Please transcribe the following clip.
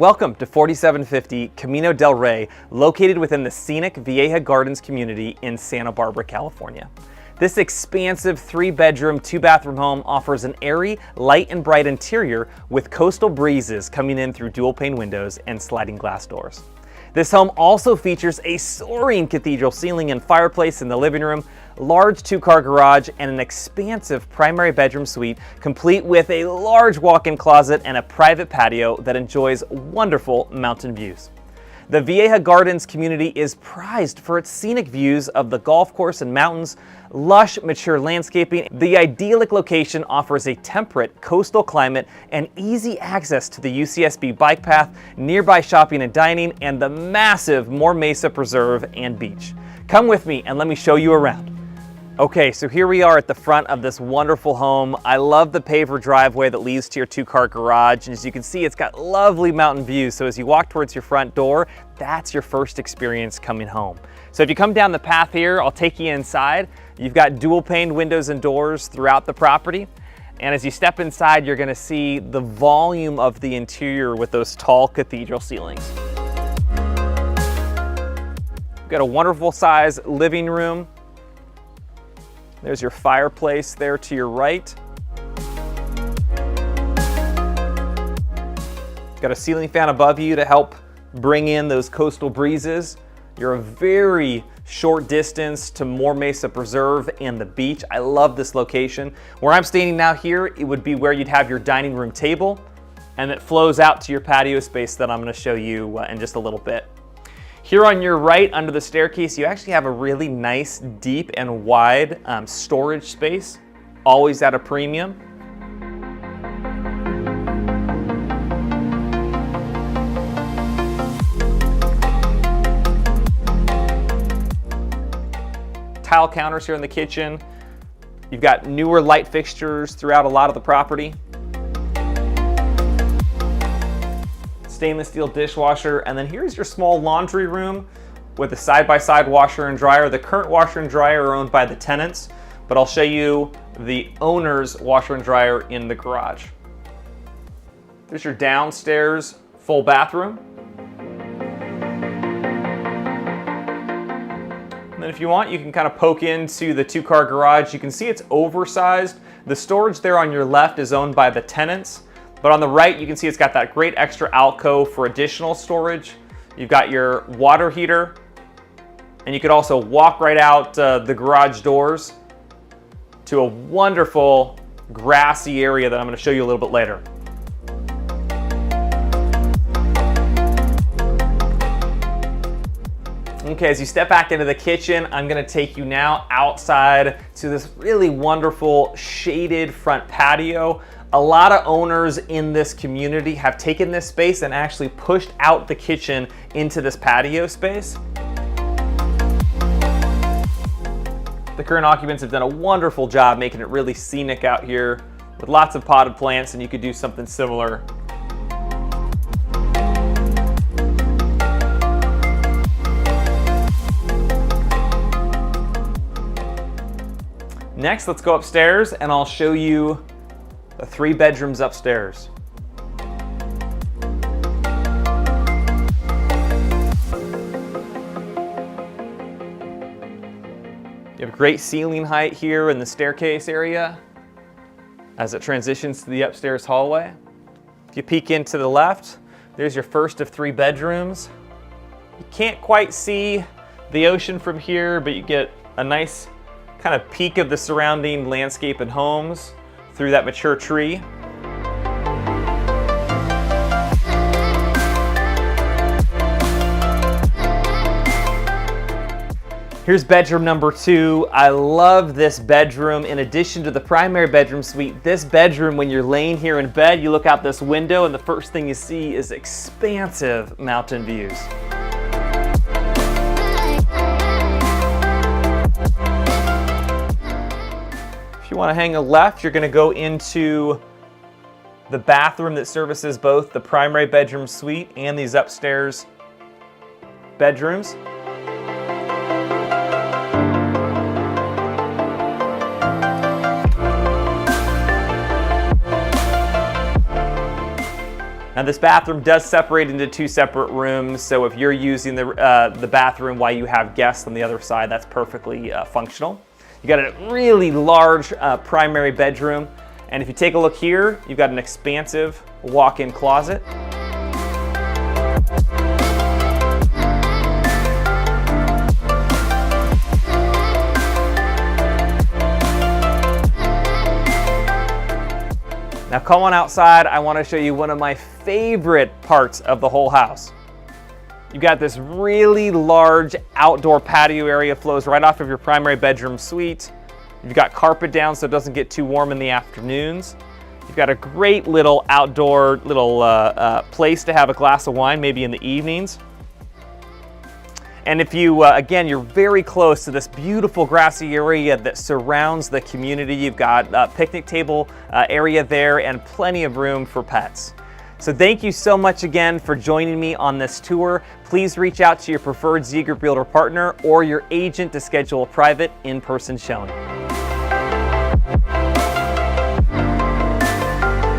Welcome to 4750 Camino Del Rey, located within the scenic Vieja Gardens community in Santa Barbara, California. This expansive 3-bedroom, 2-bathroom home offers an airy, light and bright interior with coastal breezes coming in through dual-pane windows and sliding glass doors. This home also features a soaring cathedral ceiling and fireplace in the living room, large 2-car garage, and an expansive primary bedroom suite, complete with a large walk-in closet and a private patio that enjoys wonderful mountain views. The Vieja Gardens community is prized for its scenic views of the golf course and mountains, lush, mature landscaping. The idyllic location offers a temperate coastal climate and easy access to the UCSB bike path, nearby shopping and dining, and the massive More Mesa Preserve and beach. Come with me and let me show you around. Okay, so here we are at the front of this wonderful home. I love the paver driveway that leads to your 2-car garage, and as you can see, it's got lovely mountain views. So as you walk towards your front door, that's your first experience coming home. So if you come down the path here, I'll take you inside. You've got dual-pane windows and doors throughout the property. And as you step inside, you're gonna see the volume of the interior with those tall cathedral ceilings. You've got a wonderful size living room. There's your fireplace there to your right. Got a ceiling fan above you to help bring in those coastal breezes. You're a very short distance to More Mesa Preserve and the beach. I love this location. Where I'm standing now here, it would be where you'd have your dining room table, and it flows out to your patio space that I'm gonna show you in just a little bit. Here on your right, under the staircase, you actually have a really nice, deep and wide storage space, always at a premium. Tile counters here in the kitchen. You've got newer light fixtures throughout a lot of the property. Stainless steel dishwasher, and then here's your small laundry room with a side-by-side washer and dryer. The current washer and dryer are owned by the tenants, but I'll show you the owner's washer and dryer in the garage. There's your downstairs full bathroom. And then if you want, you can kind of poke into the 2-car garage. You can see it's oversized. The storage there on your left is owned by the tenants. But on the right, you can see it's got that great extra alcove for additional storage. You've got your water heater, and you could also walk right out the garage doors to a wonderful grassy area that I'm going to show you a little bit later. Okay, as you step back into the kitchen, I'm going to take you now outside to this really wonderful shaded front patio. A lot of owners in this community have taken this space and actually pushed out the kitchen into this patio space. The current occupants have done a wonderful job making it really scenic out here with lots of potted plants, and you could do something similar. Next, let's go upstairs and I'll show you the 3 bedrooms upstairs. You have great ceiling height here in the staircase area as it transitions to the upstairs hallway. If you peek into the left, there's your first of 3 bedrooms. You can't quite see the ocean from here, but you get a nice kind of peek of the surrounding landscape and homes through that mature tree. Here's bedroom number 2. I love this bedroom. In addition to the primary bedroom suite, this bedroom, when you're laying here in bed, you look out this window and the first thing you see is expansive mountain views. If you want to hang a left, you're going to go into the bathroom that services both the primary bedroom suite and these upstairs bedrooms. Now this bathroom does separate into 2 separate rooms, so if you're using the bathroom while you have guests on the other side, that's perfectly functional. You got a really large primary bedroom, and if you take a look here, you've got an expansive walk-in closet. Now come on outside, I want to show you one of my favorite parts of the whole house. You've got this really large outdoor patio area, flows right off of your primary bedroom suite. You've got carpet down so it doesn't get too warm in the afternoons. You've got a great little outdoor place to have a glass of wine, maybe in the evenings. And if you, again, you're very close to this beautiful grassy area that surrounds the community. You've got a picnic table area there and plenty of room for pets. So thank you so much again for joining me on this tour. Please reach out to your preferred Z Group Realtor partner or your agent to schedule a private in-person showing.